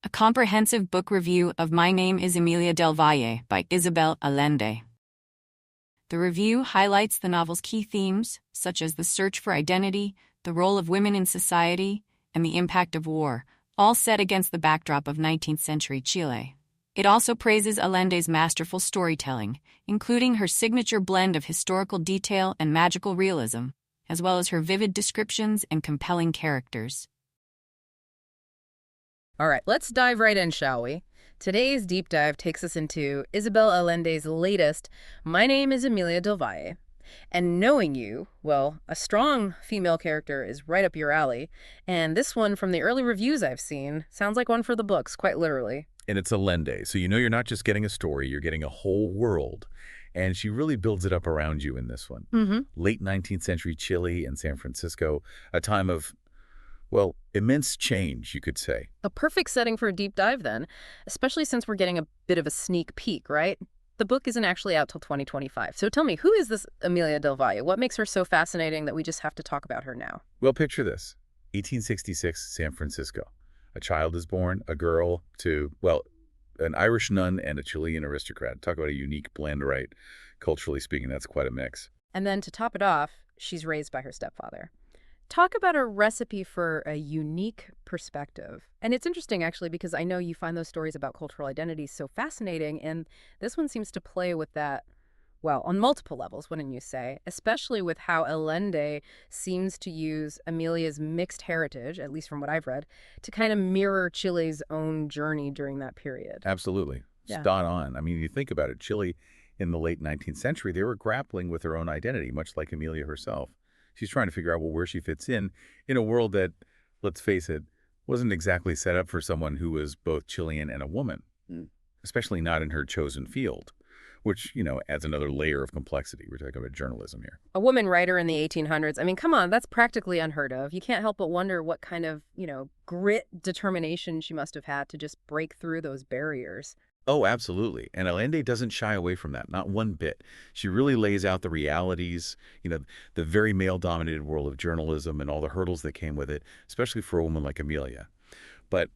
A comprehensive book review of My Name is Emilia del Valle by Isabel Allende. The review highlights the novel's key themes, such as the search for identity, the role of women in society, and the impact of war, all set against the backdrop of 19th century Chile. It also praises Allende's masterful storytelling, including her signature blend of historical detail and magical realism, as well as her vivid descriptions and compelling characters. All right, let's dive right in, shall we? Today's deep dive takes us into Isabel Allende's latest, My Name is Emilia del Valle. And knowing you, well, a strong female character is right up your alley. And this one, from the early reviews I've seen, sounds like one for the books, quite literally. And it's Allende, so you know you're not just getting a story, you're getting a whole world. And she really builds it up around you in this one. Late 19th century Chile and San Francisco, a time of, well, immense change, you could say. A perfect setting for a deep dive, then, especially since we're getting a bit of a sneak peek, right? The book isn't actually out till 2025. So tell me, who is this Emilia del Valle? What makes her so fascinating that we just have to talk about her now? Well, picture this. 1866, San Francisco. A child is born, a girl to, well, an Irish nun and a Chilean aristocrat. Talk about a unique blend, right? Culturally speaking, that's quite a mix. And then to top it off, she's raised by her stepfather. Talk about a recipe for a unique perspective. And it's interesting, actually, because I know you find those stories about cultural identity so fascinating, and this one seems to play with that, well, on multiple levels, wouldn't you say? Especially with how Allende seems to use Emilia's mixed heritage, at least from what I've read, to kind of mirror Chile's own journey during that period. Absolutely. Yeah. Spot on. I mean, you think about it, Chile in the late 19th century, they were grappling with their own identity, much like Emilia herself. She's trying to figure out, well, where she fits in a world that, let's face it, wasn't exactly set up for someone who was both Chilean and a woman, especially not in her chosen field, which, you know, adds another layer of complexity. We're talking about journalism here. A woman writer in the 1800s, I mean, come on, that's practically unheard of. You can't help but wonder what kind of, grit, determination she must have had to just break through those barriers. Oh, absolutely. And Allende doesn't shy away from that, not one bit. She really lays out the realities, the very male-dominated world of journalism and all the hurdles that came with it, especially for a woman like Emilia. But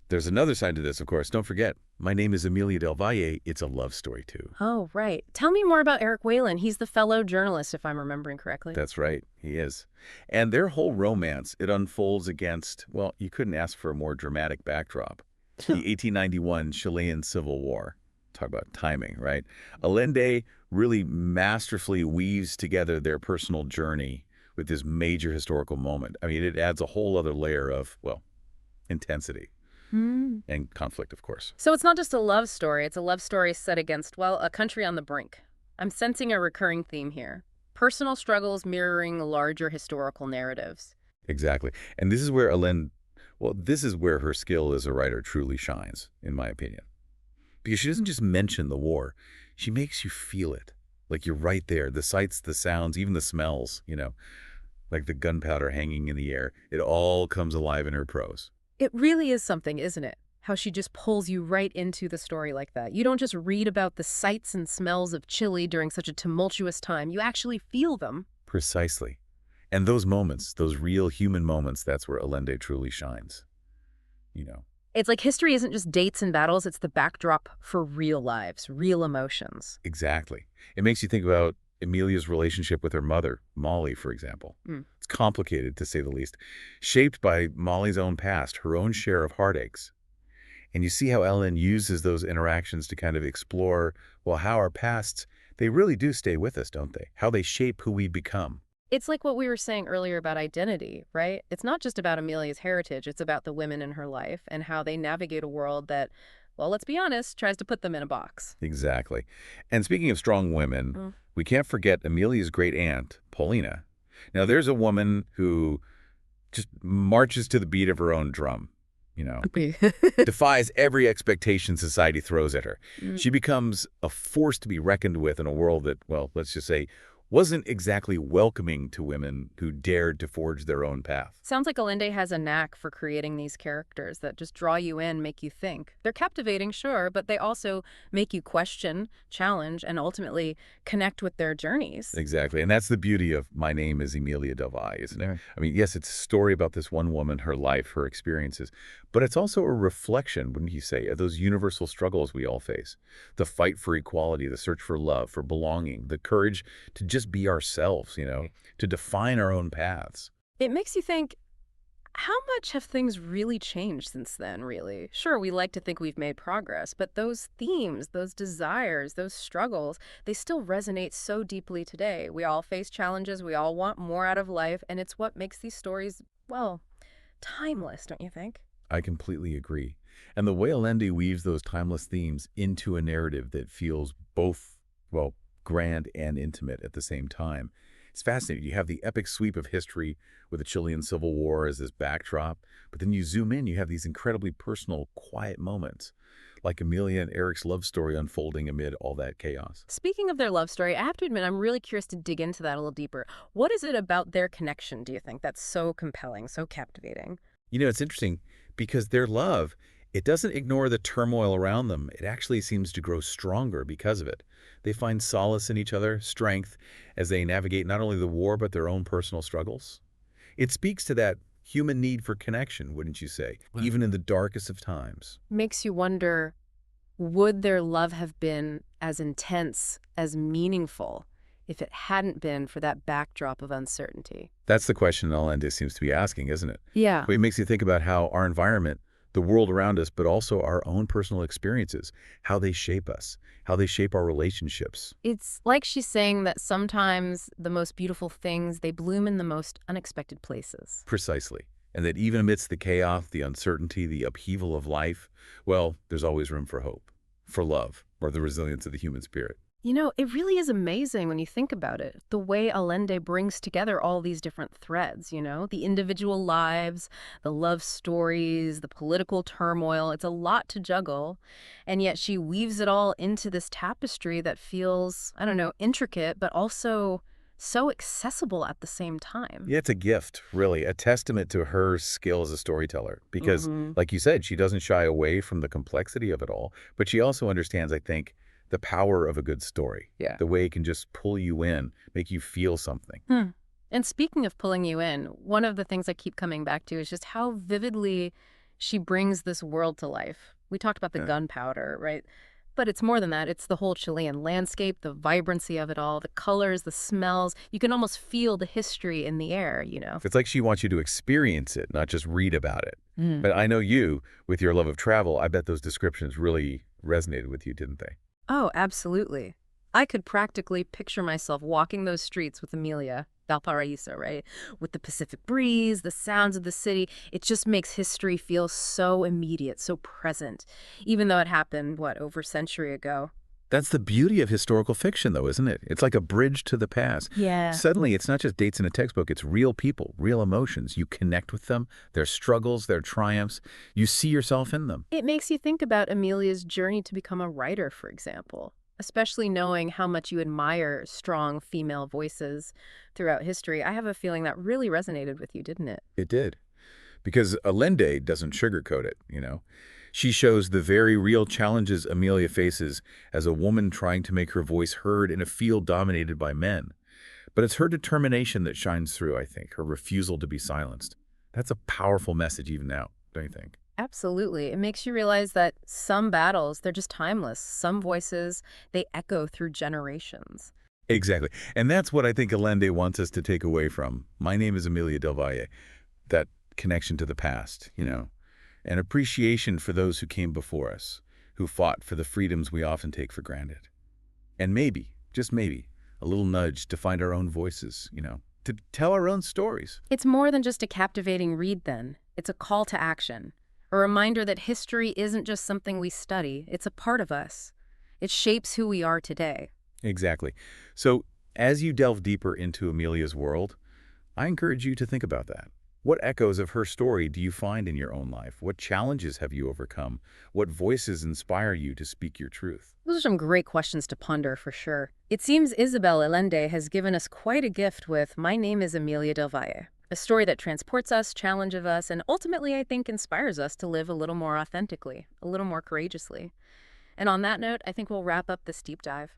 there's another side to this, of course. Don't forget, My Name is Emilia del Valle. It's a love story, too. Oh, right. Tell me more about Eric Whalen. He's the fellow journalist, if I'm remembering correctly. That's right. He is. And their whole romance, it unfolds against, well, you couldn't ask for a more dramatic backdrop. The 1891 Chilean Civil War. Talk about timing, right? Allende really masterfully weaves together their personal journey with this major historical moment. I mean, it adds a whole other layer of, well, intensity and conflict, of course. So it's not just a love story. It's a love story set against, well, a country on the brink. I'm sensing a recurring theme here. Personal struggles mirroring larger historical narratives. Exactly. And this is where this is where her skill as a writer truly shines, in my opinion. Because she doesn't just mention the war. She makes you feel it. Like you're right there. The sights, the sounds, even the smells, like the gunpowder hanging in the air. It all comes alive in her prose. It really is something, isn't it? How she just pulls you right into the story like that. You don't just read about the sights and smells of Chile during such a tumultuous time. You actually feel them. Precisely. And those moments, those real human moments, that's where Allende truly shines. It's like history isn't just dates and battles, it's the backdrop for real lives, real emotions. Exactly. It makes you think about Emilia's relationship with her mother, Molly, for example. It's complicated, to say the least, shaped by Molly's own past, her own share of heartaches. And you see how Ellen uses those interactions to kind of explore, well, how our pasts, they really do stay with us, don't they? How they shape who we become. It's like what we were saying earlier about identity, right? It's not just about Emilia's heritage, it's about the women in her life and how they navigate a world that, well, let's be honest, tries to put them in a box. Exactly. And speaking of strong women, we can't forget Emilia's great aunt, Paulina. Now, there's a woman who just marches to the beat of her own drum, defies every expectation society throws at her. She becomes a force to be reckoned with in a world that, well, let's just say, wasn't exactly welcoming to women who dared to forge their own path. Sounds like Allende has a knack for creating these characters that just draw you in, make you think. They're captivating, sure, but they also make you question, challenge, and ultimately connect with their journeys. Exactly. And that's the beauty of My Name is Emilia del Valle, isn't it? Yeah. I mean, yes, it's a story about this one woman, her life, her experiences, but it's also a reflection, wouldn't you say, of those universal struggles we all face. The fight for equality, the search for love, for belonging, the courage to just be ourselves, to define our own paths. It makes you think, how much have things really changed since then, really? Sure, we like to think we've made progress, but those themes, those desires, those struggles, they still resonate so deeply today. We all face challenges, we all want more out of life, and it's what makes these stories, well, timeless, don't you think? I completely agree. And the way Allende weaves those timeless themes into a narrative that feels both, well, grand and intimate at the same time. It's fascinating. You have the epic sweep of history with the Chilean Civil War as this backdrop, but then you zoom in, you have these incredibly personal, quiet moments, like Amelia and Eric's love story unfolding amid all that chaos. Speaking of their love story, I have to admit, I'm really curious to dig into that a little deeper. What is it about their connection, do you think, that's so compelling, so captivating? It's interesting because their love, it doesn't ignore the turmoil around them. It actually seems to grow stronger because of it. They find solace in each other, strength, as they navigate not only the war but their own personal struggles. It speaks to that human need for connection, wouldn't you say, even in the darkest of times. Makes you wonder, would their love have been as intense, as meaningful, if it hadn't been for that backdrop of uncertainty? That's the question Allende seems to be asking, isn't it? Yeah. It makes you think about how our environment, the world around us, but also our own personal experiences, how they shape us, how they shape our relationships. It's like she's saying that sometimes the most beautiful things, they bloom in the most unexpected places. Precisely. And that even amidst the chaos, the uncertainty, the upheaval of life, well, there's always room for hope, for love, or the resilience of the human spirit. It really is amazing when you think about it, the way Allende brings together all these different threads, the individual lives, the love stories, the political turmoil. It's a lot to juggle, and yet she weaves it all into this tapestry that feels, I don't know, intricate, but also so accessible at the same time. Yeah, it's a gift, really, a testament to her skill as a storyteller. Because, like you said, she doesn't shy away from the complexity of it all, but she also understands, I think, the power of a good story. Yeah. The way it can just pull you in, make you feel something. And speaking of pulling you in, one of the things I keep coming back to is just how vividly she brings this world to life. We talked about the gunpowder, right? But it's more than that. It's the whole Chilean landscape, the vibrancy of it all, the colors, the smells. You can almost feel the history in the air, It's like she wants you to experience it, not just read about it. But I know you, with your love of travel, I bet those descriptions really resonated with you, didn't they? Oh, absolutely. I could practically picture myself walking those streets with Emilia, Valparaiso, right? With the Pacific breeze, the sounds of the city. It just makes history feel so immediate, so present, even though it happened, over a century ago. That's the beauty of historical fiction, though, isn't it? It's like a bridge to the past. Yeah. Suddenly, it's not just dates in a textbook. It's real people, real emotions. You connect with them, their struggles, their triumphs. You see yourself in them. It makes you think about Emilia's journey to become a writer, for example, especially knowing how much you admire strong female voices throughout history. I have a feeling that really resonated with you, didn't it? It did. Because Allende doesn't sugarcoat it, She shows the very real challenges Emilia faces as a woman trying to make her voice heard in a field dominated by men. But it's her determination that shines through, I think, her refusal to be silenced. That's a powerful message even now, don't you think? Absolutely. It makes you realize that some battles, they're just timeless. Some voices, they echo through generations. Exactly. And that's what I think Allende wants us to take away from My Name is Emilia del Valle, that connection to the past, an appreciation for those who came before us, who fought for the freedoms we often take for granted. And maybe, just maybe, a little nudge to find our own voices, to tell our own stories. It's more than just a captivating read, then. It's a call to action, a reminder that history isn't just something we study, it's a part of us. It shapes who we are today. Exactly. So as you delve deeper into Emilia's world, I encourage you to think about that. What echoes of her story do you find in your own life? What challenges have you overcome? What voices inspire you to speak your truth? Those are some great questions to ponder for sure. It seems Isabel Allende has given us quite a gift with My Name is Emilia del Valle, a story that transports us, challenges us, and ultimately, I think, inspires us to live a little more authentically, a little more courageously. And on that note, I think we'll wrap up this deep dive.